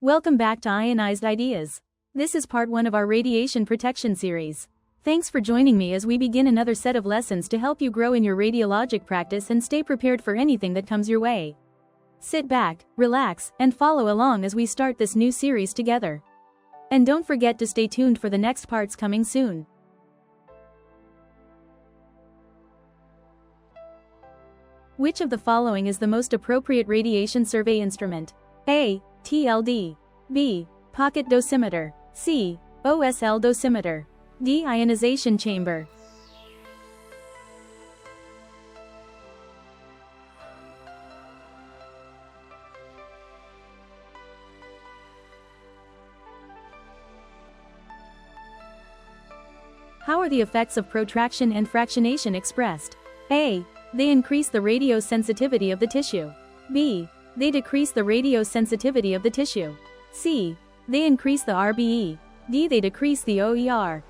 Welcome back to Ionized Ideas. This is part 1 of our radiation protection series. Thanks for joining me as we begin another set of lessons to help you grow in your radiologic practice and stay prepared for anything that comes your way. Sit back, relax, and follow along as we start this new series together. And don't forget to stay tuned for the next parts coming soon. Which of the following is the most appropriate radiation survey instrument? A. TLD. B. Pocket dosimeter. C. OSL dosimeter. D. Ionization chamber. How are the effects of protraction and fractionation expressed? A. They increase the radiosensitivity of the tissue. B. They decrease the radiosensitivity of the tissue. C. They increase the RBE. D. They decrease the OER.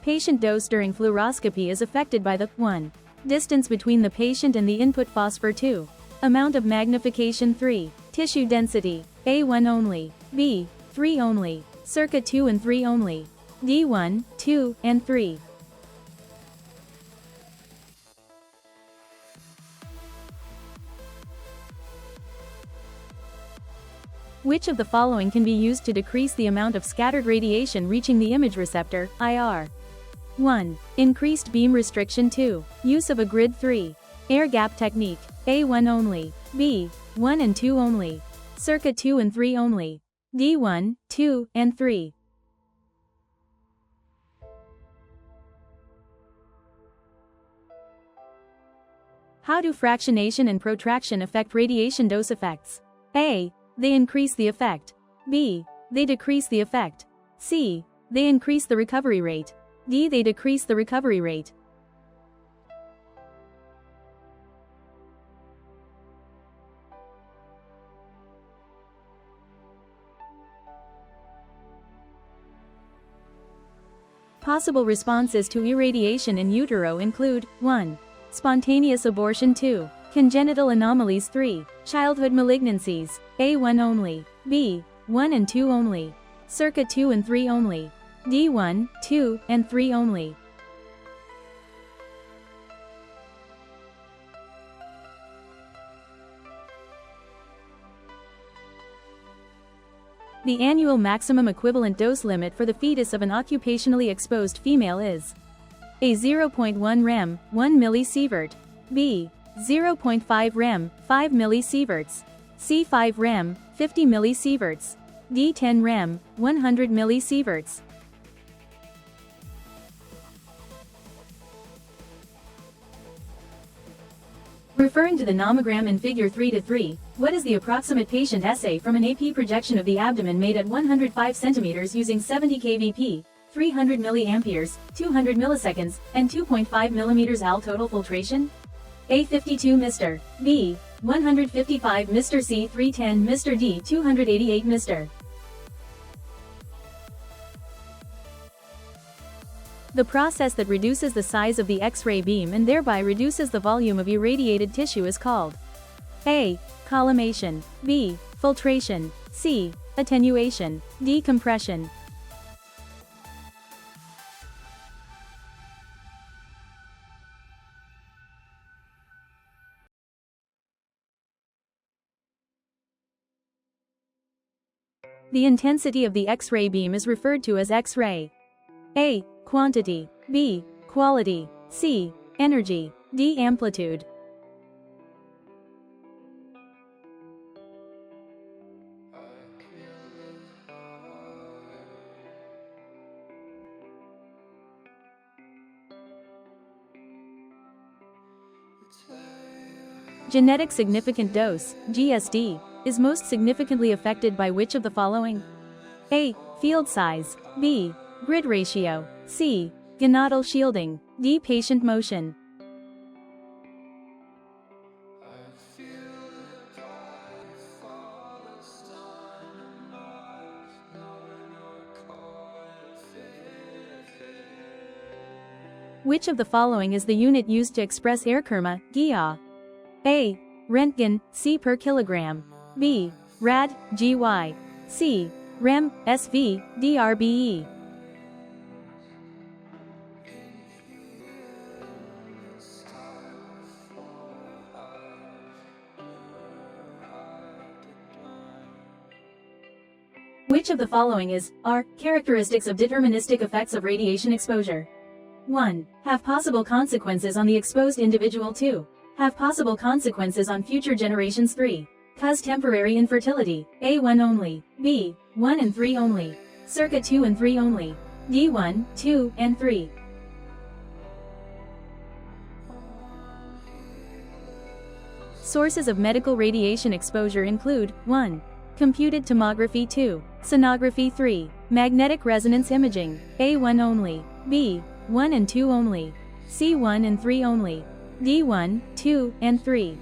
Patient dose during fluoroscopy is affected by the 1. Distance between the patient and the input phosphor. 2. Amount of magnification. 3. Tissue density. A. 1 only. B. 3 only. Circa 2 and 3 only. D. 1, 2, and 3. Which of the following can be used to decrease the amount of scattered radiation reaching the image receptor, IR? 1. Increased beam restriction. 2. Use of a grid. 3. Air gap technique. A. 1 only. B. 1 and 2 only. Circa 2 and 3 only. D. 1, 2, and 3. How do fractionation and protraction affect radiation dose effects? A. They increase the effect. B. They decrease the effect. C. They increase the recovery rate. D. They decrease the recovery rate. Possible responses to irradiation in utero include 1. Spontaneous abortion. 2. Congenital anomalies. 3. Childhood malignancies. A. 1 only. B. 1 and 2 only. Circa 2 and 3 only. D. 1, 2, and 3 only. The annual maximum equivalent dose limit for the fetus of an occupationally exposed female is A. 0.1 rem, 1 millisieverts. B. 0.5 rem, 5 millisieverts. C. 5 rem, 50 millisieverts. D. 10 rem, 100 millisieverts. Referring to the nomogram in Figure 3-3, what is the approximate patient assay from an AP projection of the abdomen made at 105 cm using 70 kVp, 300 mA, 200 milliseconds, and 2.5 mm Al total filtration? A. 52 Mr. B. 155 Mr. C. 310 Mr. D. 288 Mr. The process that reduces the size of the X-ray beam and thereby reduces the volume of irradiated tissue is called A. Collimation. B. Filtration. C. Attenuation. D. Compression. The intensity of the X-ray beam is referred to as X-ray. A. Quantity. B. Quality. C. Energy. D. Amplitude. Genetic significant dose, GSD, is most significantly affected by which of the following? A. Field size. B. Grid ratio. C. Gonadal shielding. D. Patient motion. Which of the following is the unit used to express air kerma, GIA? A. Rentgen, C per kilogram. B. Rad, GY. C. Rem, SV, DRBE. Which of the following are characteristics of deterministic effects of radiation exposure? 1. Have possible consequences on the exposed individual. 2. Have possible consequences on future generations. 3. Cause temporary infertility. A. 1 only. B. 1 and 3 only. Circa 2 and 3 only. D. 1, 2, and 3. Sources of medical radiation exposure include 1. Computed tomography. 2. Sonography. 3. Magnetic resonance imaging. A. 1 only. B. 1 and 2 only. C. 1 and 3 only. D. 1, 2, and 3.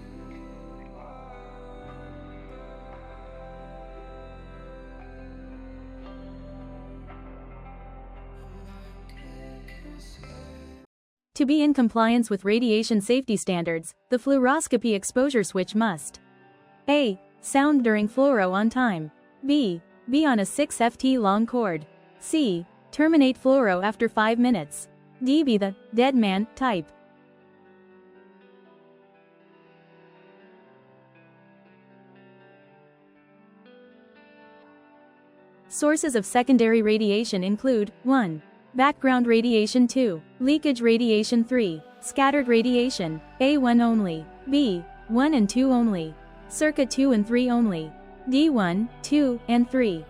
To be in compliance with radiation safety standards, the fluoroscopy exposure switch must A. Sound during fluoro on time. B. Be on a 6 ft long cord. C. Terminate fluoro after 5 minutes. D. Be the dead man type. Sources of secondary radiation include 1. Background radiation. 2. Leakage radiation. 3. Scattered radiation. A. 1 only. B. 1 and 2 only. Circa 2 and 3 only. D. 1, 2, and 3.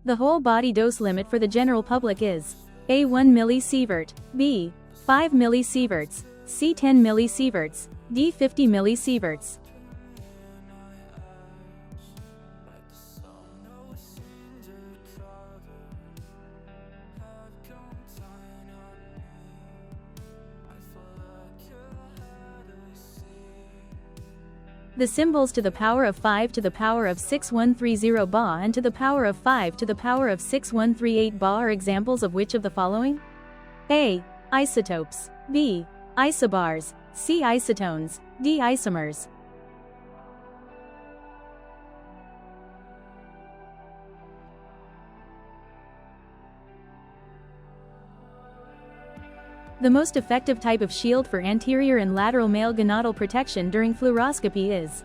The whole body dose limit for the general public is A. 1 millisieverts, B. 5 millisieverts, C. 10 millisieverts, D. 50 millisieverts. The symbols to the power of 5 to the power of 6130 Ba and to the power of 5 to the power of 6138 Ba are examples of which of the following? A. Isotopes. B. Isobars. C. Isotones. D. Isomers. The most effective type of shield for anterior and lateral male gonadal protection during fluoroscopy is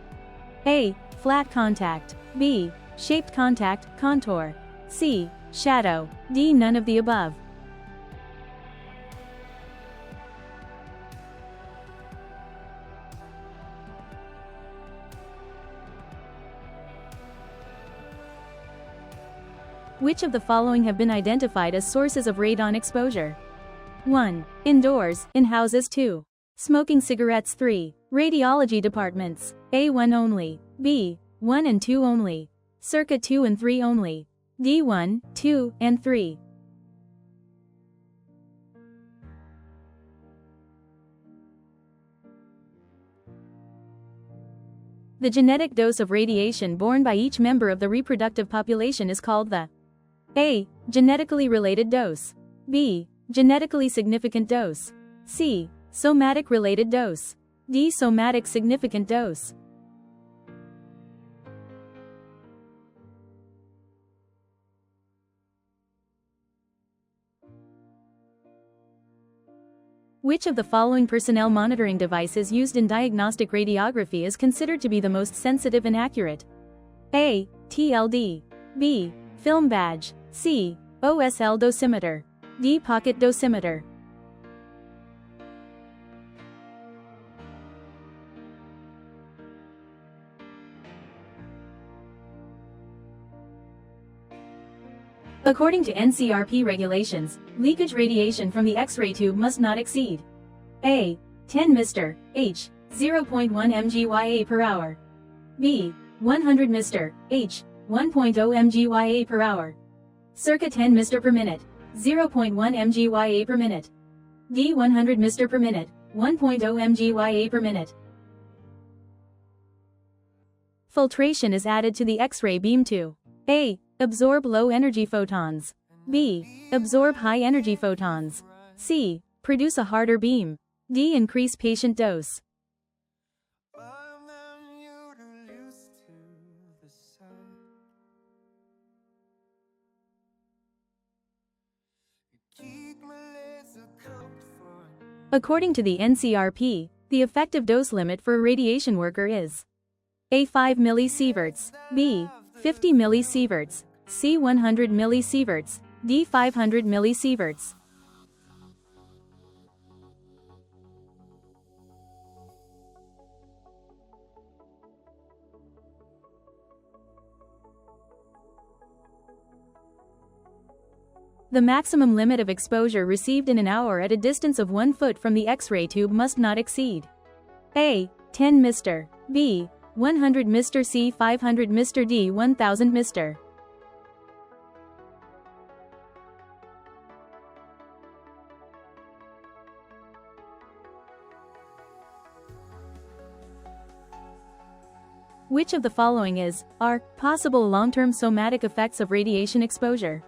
A. Flat contact. B. Shaped contact, contour. C. Shadow. D. None of the above. Which of the following have been identified as sources of radon exposure? 1. Indoors, in houses. 2. Smoking cigarettes. 3. Radiology departments. A. 1 only. B. 1 and 2 only. Circa 2 and 3 only. D. 1, 2, and 3. The genetic dose of radiation borne by each member of the reproductive population is called the A. Genetically related dose. B. Genetically significant dose. C. Somatic related dose. D. Somatic significant dose. Which of the following personnel monitoring devices used in diagnostic radiography is considered to be the most sensitive and accurate? A. TLD. B. Film badge. C. OSL dosimeter. D. Pocket dosimeter. According to NCRP regulations, leakage radiation from the X-ray tube must not exceed A. 10 Mr. H. 0.1 mgya per hour. B. 100 Mr. H. 1.0 mgya per hour. Circa 10 Mr. per minute. 0.1 mgya per minute. D. 100 Mr. per minute. 1.0 mgya per minute. Filtration is added to the X-ray beam to A. Absorb low-energy photons. B. Absorb high-energy photons. C. Produce a harder beam. D. Increase patient dose. According to the NCRP, the effective dose limit for a radiation worker is A. 5 millisieverts, B. 50 millisieverts, C. 100 millisieverts, D. 500 millisieverts. The maximum limit of exposure received in an hour at a distance of 1 foot from the X-ray tube must not exceed A. 10 Mr. B. 100 Mr. C. 500 Mr. D. 1000 Mr. Which of the following are possible long-term somatic effects of radiation exposure?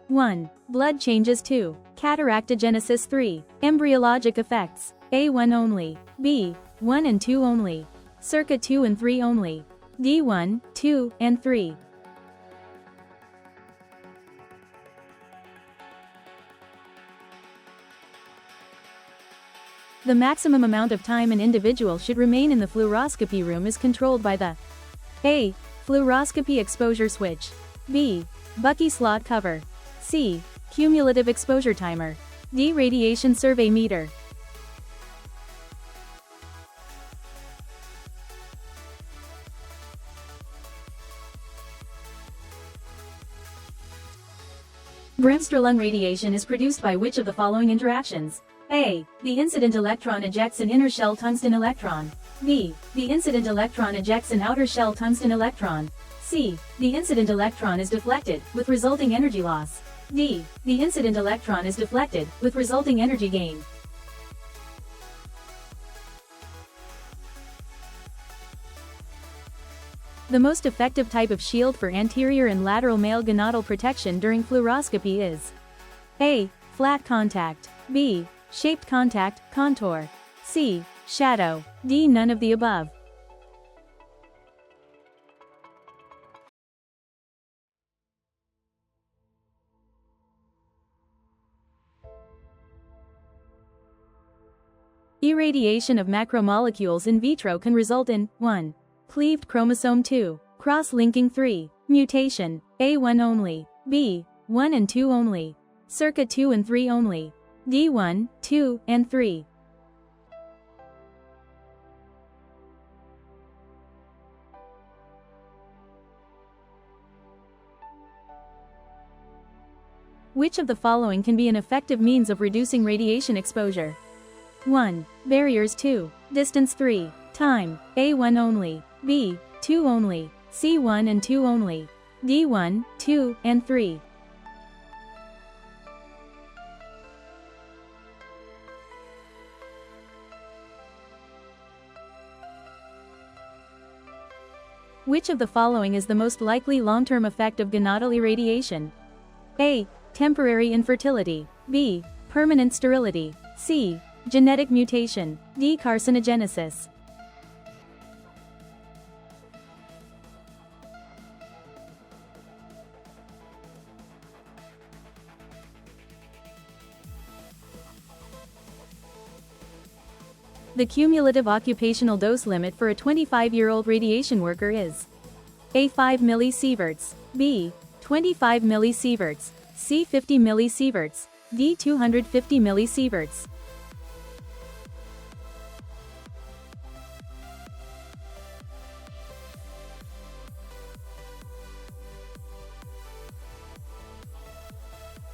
1. Blood changes. 2. Cataractogenesis. 3. Embryologic effects. A. 1 only. B. 1 and 2 only. Circa 2 and 3 only. D. 1, 2, and 3. The maximum amount of time an individual should remain in the fluoroscopy room is controlled by the A. Fluoroscopy exposure switch. B. Bucky slot cover. C. Cumulative exposure timer. D. Radiation survey meter. Bremsstrahlung radiation is produced by which of the following interactions? A. The incident electron ejects an inner shell tungsten electron. B. The incident electron ejects an outer shell tungsten electron. C. The incident electron is deflected, with resulting energy loss. D. The incident electron is deflected, with resulting energy gain. The most effective type of shield for anterior and lateral male gonadal protection during fluoroscopy is A. Flat contact. B. Shaped contact, contour. C. Shadow. D. None of the above. Irradiation of macromolecules in vitro can result in 1. Cleaved chromosome. 2. Cross-linking. 3. Mutation. A. 1 only. B. 1 and 2 only. Circa 2 and 3 only. D. 1, 2, and 3. Which of the following can be an effective means of reducing radiation exposure? 1. Barriers. 2. Distance. 3. Time. A. 1 only. B. 2 only. C. 1 and 2 only. D. 1, 2, and 3. Which of the following is the most likely long-term effect of gonadal irradiation? A. Temporary infertility. B. Permanent sterility. C. Genetic mutation. D. Carcinogenesis. The cumulative occupational dose limit for a 25-year-old radiation worker is A. 5 millisieverts. B. 25 millisieverts. C. 50 millisieverts. D. 250 millisieverts.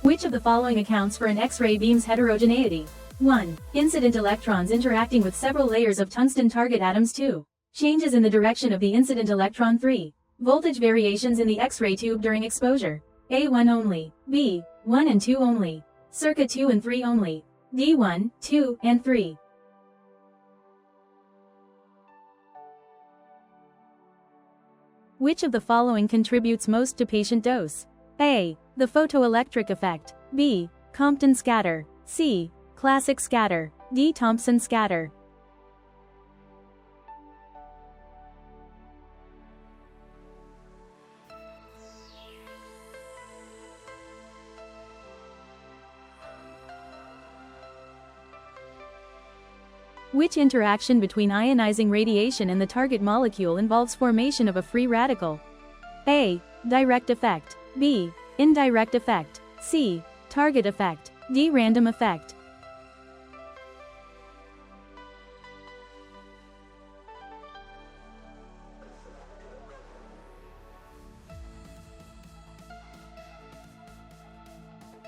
Which of the following accounts for an X-ray beam's heterogeneity? 1. Incident electrons interacting with several layers of tungsten target atoms. 2. Changes in the direction of the incident electron. 3. Voltage variations in the X-ray tube during exposure. A. 1 only. B. 1 and 2 only. Circa 2 and 3 only. D. 1, 2, and 3. Which of the following contributes most to patient dose? A. The photoelectric effect. B. Compton scatter. C. Classic scatter. D. Thompson scatter. Which interaction between ionizing radiation and the target molecule involves formation of a free radical? A. Direct effect. B. Indirect effect. C. Target effect. D. Random effect.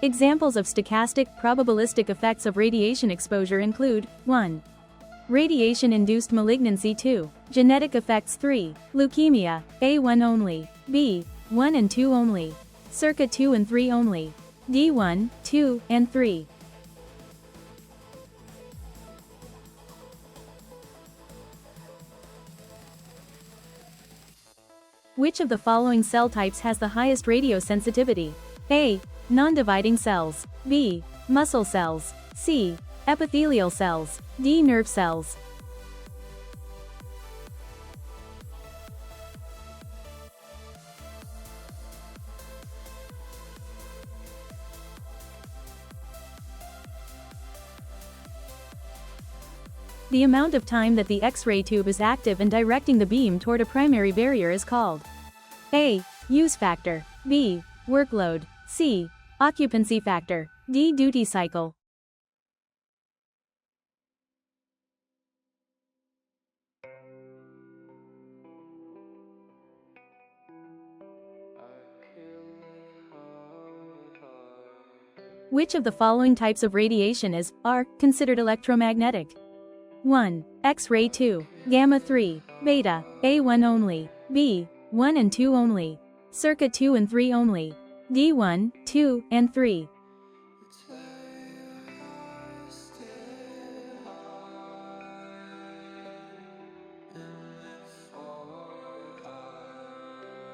Examples of stochastic, probabilistic effects of radiation exposure include 1. Radiation-induced malignancy. 2. Genetic effects. 3. Leukemia. A. 1 only. B. 1 and 2 only. Circa 2 and 3 only. D. 1, 2, and 3. Which of the following cell types has the highest radiosensitivity? A. Non-dividing cells. B. Muscle cells. C. Epithelial cells. D. Nerve cells. The amount of time that the X-ray tube is active and directing the beam toward a primary barrier is called A. Use factor. B. Workload. C. Occupancy factor. D. Duty cycle. Which of the following types of radiation are considered electromagnetic? 1. X-ray. 2. Gamma. 3. Beta. A. 1 only. B. 1 and 2 only. Circa 2 and 3 only. D. 1, 2, and 3.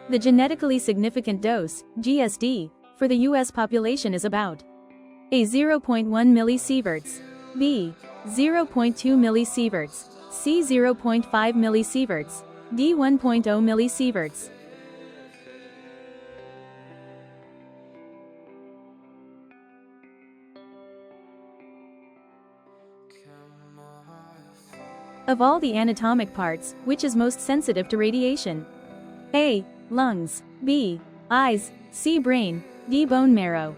The genetically significant dose, GSD, for the U.S. population is about A. 0.1 millisieverts. B. 0.2 millisieverts. C. 0.5 millisieverts. D. 1.0 millisieverts. Of all the anatomic parts, which is most sensitive to radiation? A. Lungs. B. Eyes. C. Brain. D. Bone marrow.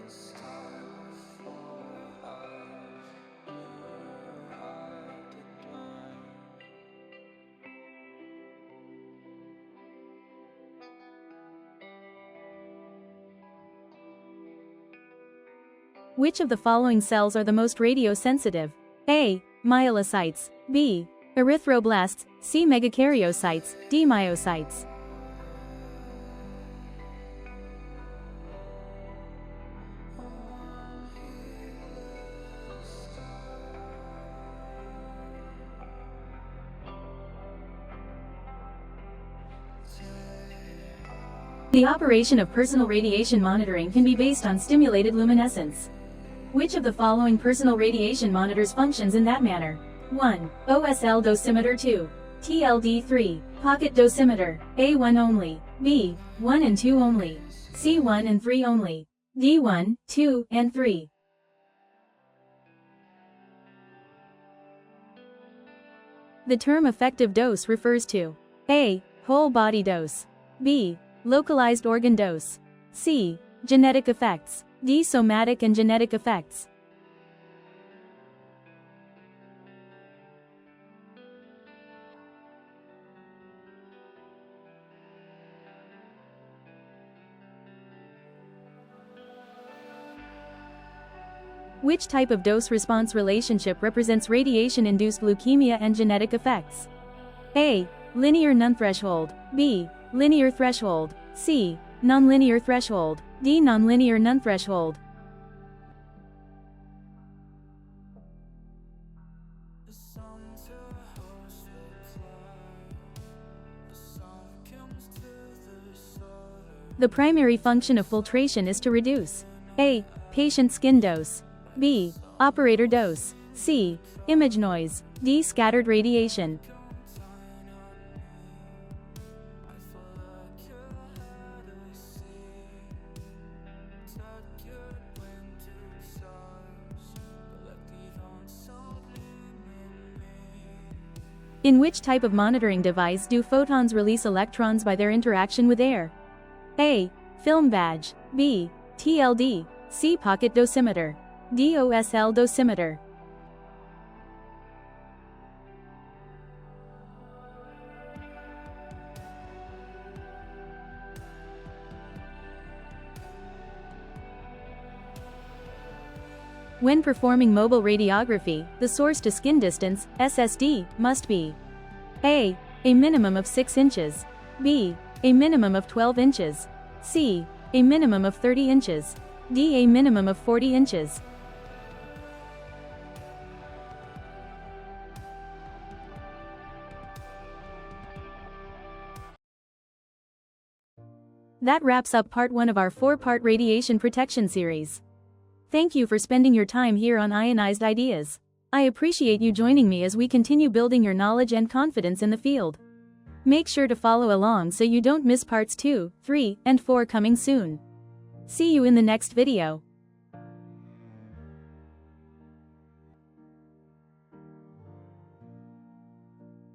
Which of the following cells are the most radiosensitive? A. Myelocytes. B. Erythroblasts. C. Megakaryocytes. D. Myocytes. The operation of personal radiation monitoring can be based on stimulated luminescence. Which of the following personal radiation monitors functions in that manner? 1. OSL dosimeter. 2. TLD3, pocket dosimeter. A. 1 only. B. 1 and 2 only. C. 1 and 3 only. D. 1, 2, and 3. The term effective dose refers to A. Whole body dose. B. Localized organ dose. C. Genetic effects. D. Somatic and genetic effects. Which type of dose-response relationship represents radiation-induced leukemia and genetic effects? A. Linear non-threshold. B. Linear threshold. C. Nonlinear threshold. D. Nonlinear non-threshold. The primary function of filtration is to reduce A. Patient skin dose, B. Operator dose, C. Image noise, D. Scattered radiation. In which type of monitoring device do photons release electrons by their interaction with air? A. Film badge, B. TLD, C. Pocket dosimeter, D. OSL dosimeter. When performing mobile radiography, the source to skin distance, SSD, must be A. A minimum of 6 inches, B. A minimum of 12 inches, C. A minimum of 30 inches, D. A minimum of 40 inches. That wraps up part 1 of our 4-part radiation protection series. Thank you for spending your time here on Ionized Ideas. I appreciate you joining me as we continue building your knowledge and confidence in the field. Make sure to follow along so you don't miss parts 2, 3, and 4 coming soon. See you in the next video.